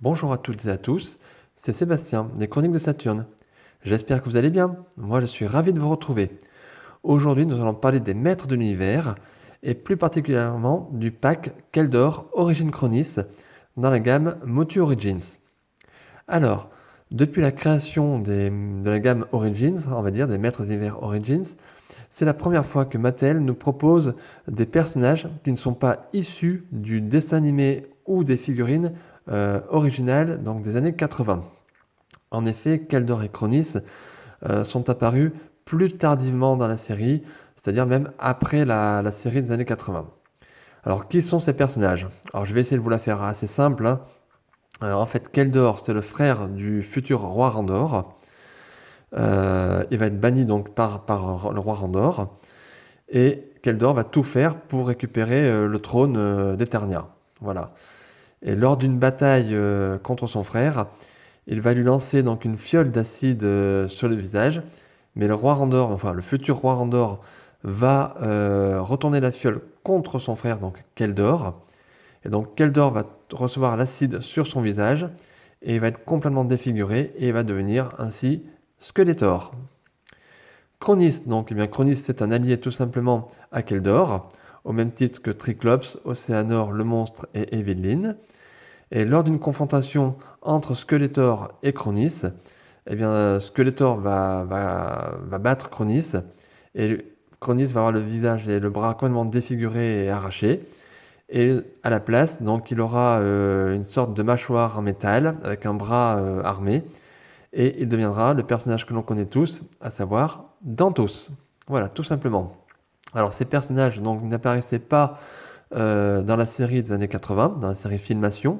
Bonjour à toutes et à tous, c'est Sébastien des Chroniques de Saturne. J'espère que vous allez bien. Moi, je suis ravi de vous retrouver. Aujourd'hui, nous allons parler des maîtres de l'univers et plus particulièrement du pack Keldor Origin Chronis dans la gamme Motu Origins. Alors, depuis la création de la gamme Origins, on va dire des maîtres de l'univers Origins, c'est la première fois que Mattel nous propose des personnages qui ne sont pas issus du dessin animé ou des figurines originales donc des années 80. En effet, Keldor et Chronis sont apparus plus tardivement dans la série, c'est-à-dire même après la série des années 80. Alors, qui sont ces personnages? Alors, je vais essayer de vous la faire assez simple, hein. Alors, en fait, Keldor, c'est le frère du futur roi Randor. Il va être banni donc par le roi Randor. Et Keldor va tout faire pour récupérer le trône d'Eternia. Voilà. Et lors d'une bataille contre son frère, il va lui lancer donc une fiole d'acide sur le visage. Mais le roi Randor, enfin le futur roi Randor, va retourner la fiole contre son frère, donc Keldor. Et donc Keldor va recevoir l'acide sur son visage et il va être complètement défiguré et il va devenir ainsi Skeletor. Chronis, donc, eh bien, Chronis, c'est un allié tout simplement à Keldor, au même titre que Triclops, Océanor, le monstre et Evelyn. Et lors d'une confrontation entre Skeletor et Chronis, eh bien, Skeletor va battre Chronis, et Chronis va avoir le visage et le bras complètement défigurés et arrachés. Et à la place, donc, il aura une sorte de mâchoire en métal avec un bras armé, et il deviendra le personnage que l'on connaît tous, à savoir Dantos. Voilà, tout simplement. Alors ces personnages donc n'apparaissaient pas dans la série des années 80, dans la série Filmation.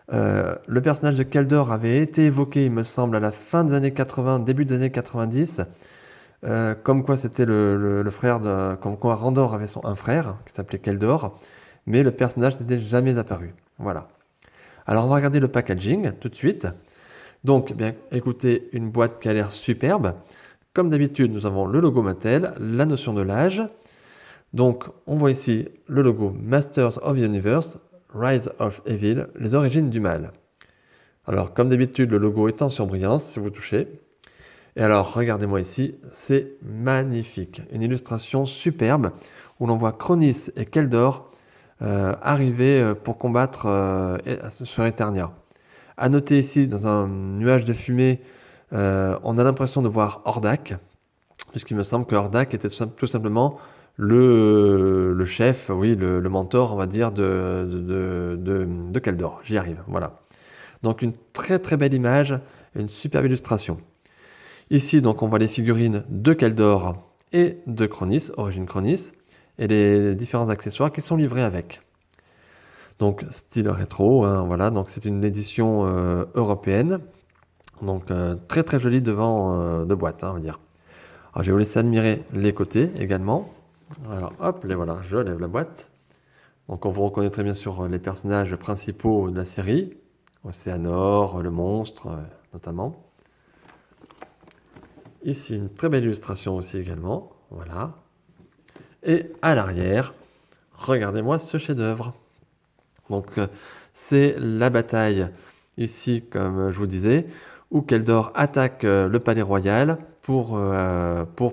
Le personnage de Keldor avait été évoqué, il me semble, à la fin des années 80, début des années 90, comme quoi c'était le frère de, comme quoi Randor avait un frère qui s'appelait Keldor, mais le personnage n'était jamais apparu. Voilà. Alors on va regarder le packaging tout de suite. Donc, bien, écoutez, une boîte qui a l'air superbe. Comme d'habitude, nous avons le logo Mattel, la notion de l'âge. Donc, on voit ici le logo Masters of the Universe, Rise of Evil, les origines du mal. Alors, comme d'habitude, le logo est en surbrillance, si vous touchez. Et alors, regardez-moi ici, c'est magnifique. Une illustration superbe où l'on voit Chronis et Keldor arriver pour combattre sur Eternia. À noter ici, dans un nuage de fumée, on a l'impression de voir Hordak, puisqu'il me semble que Hordak était tout simplement le chef, oui, le mentor, on va dire, de Keldor. J'y arrive, voilà. Donc une très très belle image, une superbe illustration. Ici, donc, on voit les figurines de Keldor et de Chronis, Origine Chronis, et les différents accessoires qui sont livrés avec. Donc style rétro, hein, voilà, donc c'est une édition européenne, donc très très jolie devant de boîte, hein, on va dire. Alors je vais vous laisser admirer les côtés également. Alors hop, les voilà, je lève la boîte. Donc on vous reconnaîtrez bien sûr les personnages principaux de la série, Océanor, le monstre notamment. Ici une très belle illustration aussi également, voilà. Et à l'arrière, regardez-moi ce chef-d'œuvre. Donc c'est la bataille ici, comme je vous disais, où Keldor attaque le palais royal pour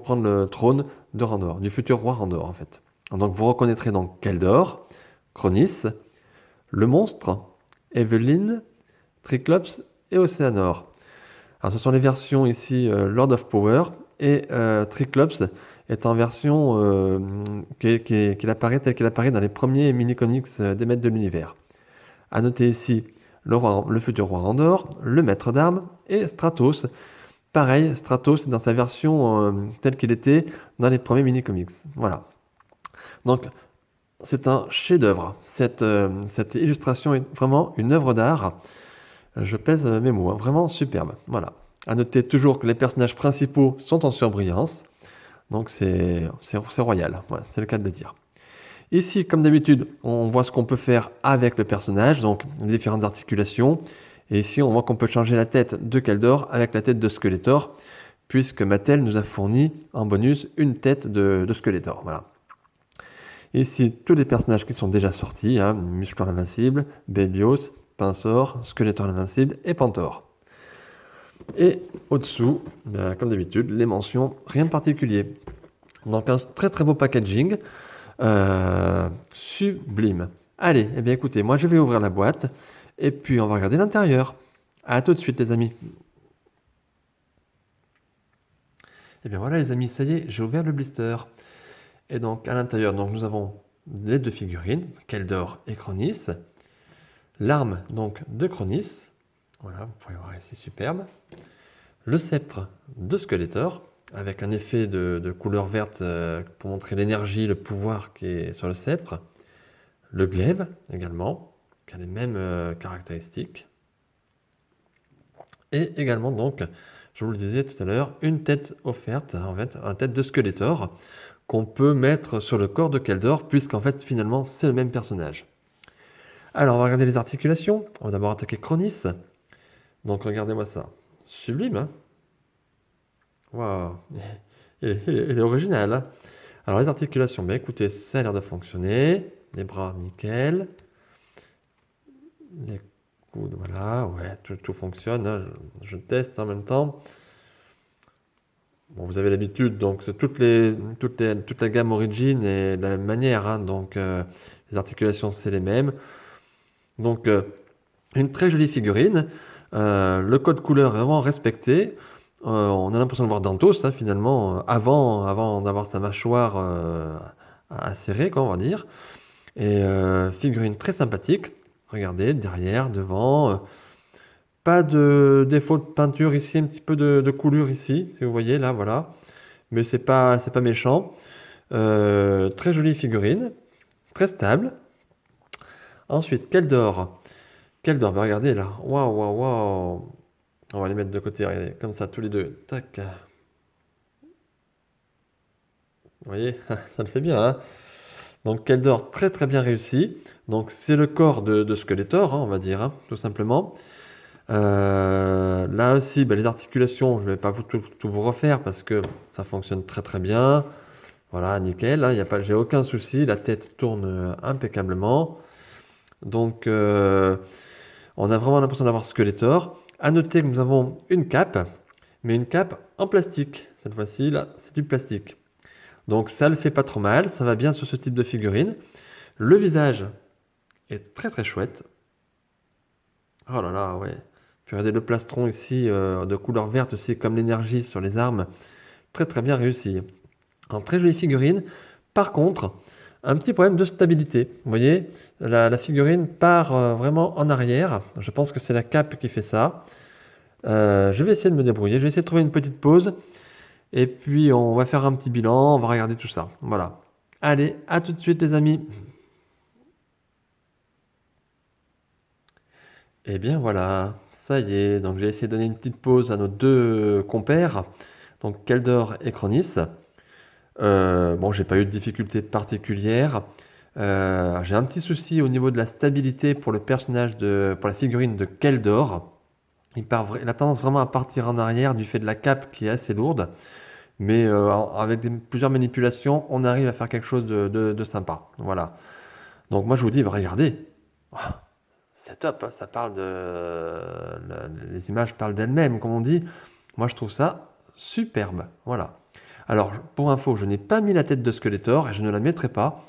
prendre le trône de Randor, du futur roi Randor en fait. Donc vous reconnaîtrez donc Keldor, Chronis, le monstre, Evelyn, Triclops et Océanor. Alors ce sont les versions ici Lord of Power et Triclops est en version qu'il apparaît tel qu'il apparaît dans les premiers mini-comics des Maîtres de l'Univers. A noter ici le futur roi Randor, le maître d'armes et Stratos. Pareil, Stratos est dans sa version telle qu'il était dans les premiers mini-comics. Voilà. Donc, c'est un chef-d'œuvre. Cette illustration est vraiment une œuvre d'art. Je pèse mes mots, hein, vraiment superbe. Voilà. À noter toujours que les personnages principaux sont en surbrillance. Donc, c'est royal. Voilà, c'est le cas de le dire. Ici, comme d'habitude, on voit ce qu'on peut faire avec le personnage, donc les différentes articulations. Et ici, on voit qu'on peut changer la tête de Keldor avec la tête de Skeletor, puisque Mattel nous a fourni en bonus une tête de Skeletor. Voilà. Ici, tous les personnages qui sont déjà sortis, hein, Musclor l'Invincible, Bélios, Pinsor, Skeletor l'invincible et Pantor. Et au-dessous, comme d'habitude, les mentions, rien de particulier. Donc un très très beau packaging, sublime. Allez, eh bien écoutez, moi je vais ouvrir la boîte et puis on va regarder l'intérieur. À tout de suite les amis. Et bien voilà les amis, ça y est, j'ai ouvert le blister. Et donc à l'intérieur, donc nous avons les deux figurines, Keldor et Chronis. L'arme donc de Chronis, voilà, vous pouvez voir ici, superbe. Le sceptre de Skeletor, avec un effet de couleur verte pour montrer l'énergie, le pouvoir qui est sur le sceptre. Le glaive également, qui a les mêmes caractéristiques. Et également donc, je vous le disais tout à l'heure, une tête offerte, en fait, une tête de Skeletor, qu'on peut mettre sur le corps de Keldor, puisqu'en fait finalement c'est le même personnage. Alors on va regarder les articulations, on va d'abord attaquer Chronis. Donc regardez-moi ça, sublime hein. Waouh, il est original hein. Alors les articulations, bien écoutez, ça a l'air de fonctionner. Les bras, nickel. Les coudes, voilà, ouais, tout fonctionne. Hein. Je teste en même temps. Bon, vous avez l'habitude, donc c'est toute la gamme Origin et la même manière. Hein, donc les articulations, c'est les mêmes. Donc une très jolie figurine. Le code couleur est vraiment respecté. On a l'impression de voir Dantos, hein, finalement, avant d'avoir sa mâchoire acérée, quoi, on va dire. Et figurine très sympathique. Regardez, derrière, devant. Pas de défaut de peinture ici, un petit peu de coulure ici, si vous voyez, là, voilà. Mais c'est pas méchant. Très jolie figurine, très stable. Ensuite, Keldor. Keldor, bah regardez là. Waouh, waouh, waouh. On va les mettre de côté, regardez, comme ça, tous les deux. Tac. Vous voyez, ça le fait bien, hein. Donc Keldor, très très bien réussi. Donc c'est le corps de Skeletor, hein, on va dire, hein, tout simplement. Là aussi, bah, les articulations, je ne vais pas tout vous refaire parce que ça fonctionne très très bien. Voilà, nickel, hein, j'ai aucun souci, la tête tourne impeccablement. Donc on a vraiment l'impression d'avoir Skeletor. À noter que nous avons une cape, mais une cape en plastique. Cette fois-ci, là, c'est du plastique. Donc ça le fait pas trop mal, ça va bien sur ce type de figurine. Le visage est très très chouette. Oh là là, ouais. Puis regardez le plastron ici, de couleur verte aussi, comme l'énergie sur les armes. Très très bien réussi. En très jolie figurine. Par contre, un petit problème de stabilité. Vous voyez, la figurine part vraiment en arrière. Je pense que c'est la cape qui fait ça. Je vais essayer de me débrouiller. Je vais essayer de trouver une petite pause. Et puis on va faire un petit bilan. On va regarder tout ça. Voilà. Allez, à tout de suite les amis. Et bien voilà, ça y est. Donc j'ai essayé de donner une petite pause à nos deux compères. Donc Keldor et Chronis. Bon, j'ai pas eu de difficultés particulières. J'ai un petit souci au niveau de la stabilité pour pour la figurine de Keldor. Il a tendance vraiment à partir en arrière du fait de la cape qui est assez lourde. Mais avec plusieurs manipulations, on arrive à faire quelque chose de sympa. Voilà. Donc moi je vous dis, bah, regardez. Ah, c'est top, hein, ça parle les images parlent d'elles-mêmes, comme on dit. Moi je trouve ça superbe. Voilà. Alors, pour info, je n'ai pas mis la tête de Skeletor et je ne la mettrai pas.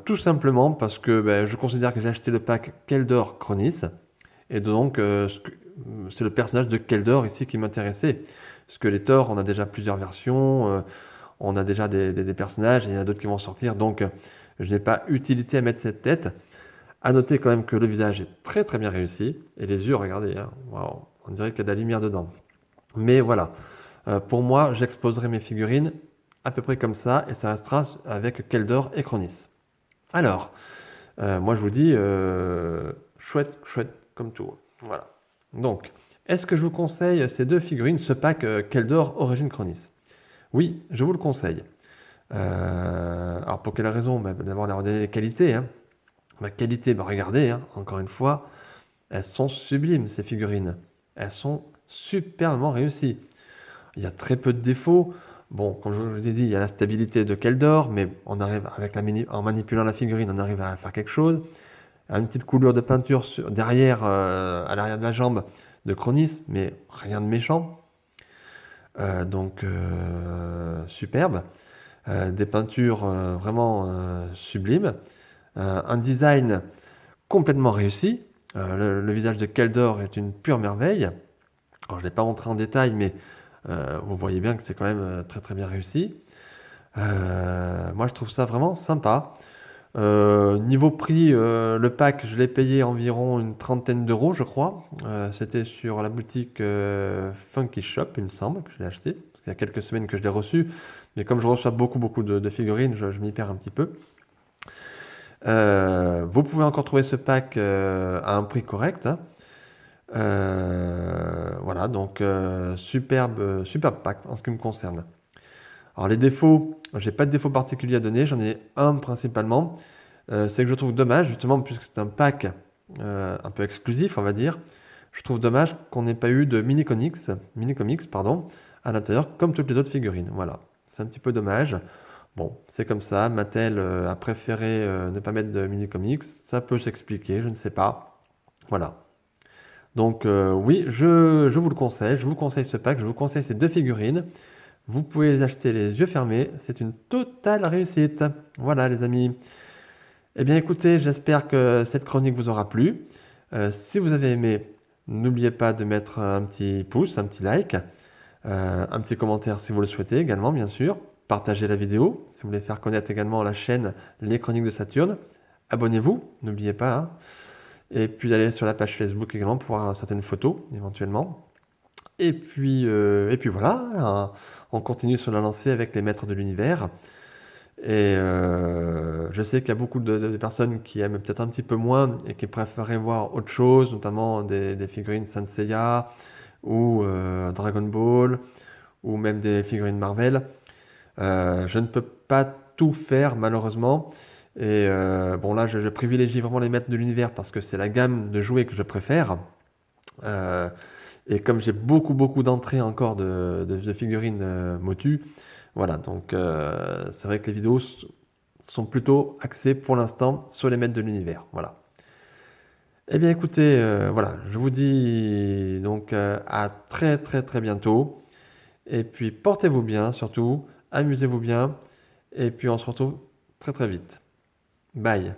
Tout simplement parce que ben, je considère que j'ai acheté le pack Keldor Chronis. Et donc, c'est le personnage de Keldor ici qui m'intéressait. Skeletor, on a déjà plusieurs versions. On a déjà des personnages et il y en a d'autres qui vont sortir. Donc, je n'ai pas utilité à mettre cette tête. À noter quand même que le visage est très très bien réussi. Et les yeux, regardez, hein, waouh, on dirait qu'il y a de la lumière dedans. Mais voilà. Pour moi, j'exposerai mes figurines à peu près comme ça et ça restera avec Keldor et Chronis. Alors, moi je vous dis, chouette, chouette comme tout. Voilà. Donc, est-ce que je vous conseille ces deux figurines, ce pack Keldor Origin Chronis? Oui, je vous le conseille. Alors pour quelle raison? Bah, d'abord, on a redonné les qualités. Hein. La qualité, bah, regardez, hein, encore une fois, elles sont sublimes ces figurines. Elles sont superbement réussies. Il y a très peu de défauts. Bon, comme je vous ai dit, il y a la stabilité de Keldor, mais on arrive en manipulant la figurine, on arrive à faire quelque chose. une petite coulure de peinture derrière, à l'arrière de la jambe de Chronis, mais rien de méchant. Donc superbe. Des peintures vraiment sublimes. Un design complètement réussi. Le visage de Keldor est une pure merveille. Alors je ne l'ai pas montré en détail, mais vous voyez bien que c'est quand même très très bien réussi. Moi je trouve ça vraiment sympa. Niveau prix, le pack, je l'ai payé environ une trentaine d'euros, je crois. C'était sur la boutique Funky Shop, il me semble, que je l'ai acheté. Parce qu'il y a quelques semaines que je l'ai reçu. Mais comme je reçois beaucoup de figurines, je m'y perds un petit peu. Vous pouvez encore trouver ce pack à un prix correct, hein. Voilà, donc superbe pack en ce qui me concerne. Alors les défauts, j'ai pas de défaut particulier à donner, j'en ai un principalement. C'est que je trouve dommage, justement, puisque c'est un pack un peu exclusif, on va dire, je trouve dommage qu'on n'ait pas eu de mini-comics, pardon, à l'intérieur, comme toutes les autres figurines. Voilà, c'est un petit peu dommage. Bon, c'est comme ça, Mattel a préféré ne pas mettre de mini-comics, ça peut s'expliquer, je ne sais pas. Voilà. Donc oui, je vous le conseille, je vous conseille ce pack, je vous conseille ces deux figurines. Vous pouvez les acheter les yeux fermés, c'est une totale réussite. Voilà les amis. Eh bien écoutez, j'espère que cette chronique vous aura plu. Si vous avez aimé, n'oubliez pas de mettre un petit pouce, un petit like, un petit commentaire si vous le souhaitez également, bien sûr. Partagez la vidéo si vous voulez faire connaître également la chaîne Les Chroniques de Saturne. Abonnez-vous, n'oubliez pas, hein. Et puis d'aller sur la page Facebook également pour voir certaines photos éventuellement. Et puis voilà, hein, on continue sur la lancée avec les maîtres de l'univers. Et je sais qu'il y a beaucoup de personnes qui aiment peut-être un petit peu moins et qui préféraient voir autre chose, notamment des figurines Saint Seiya ou Dragon Ball ou même des figurines Marvel. Je ne peux pas tout faire malheureusement. Et bon là, je privilégie vraiment les maîtres de l'univers parce que c'est la gamme de jouets que je préfère. Euh, et comme j'ai beaucoup d'entrées encore de figurines Motu, voilà, donc c'est vrai que les vidéos sont plutôt axées pour l'instant sur les maîtres de l'univers. Voilà. Eh bien écoutez, voilà, je vous dis donc à très bientôt. Et puis portez-vous bien surtout, amusez-vous bien. Et puis on se retrouve très vite. Bye.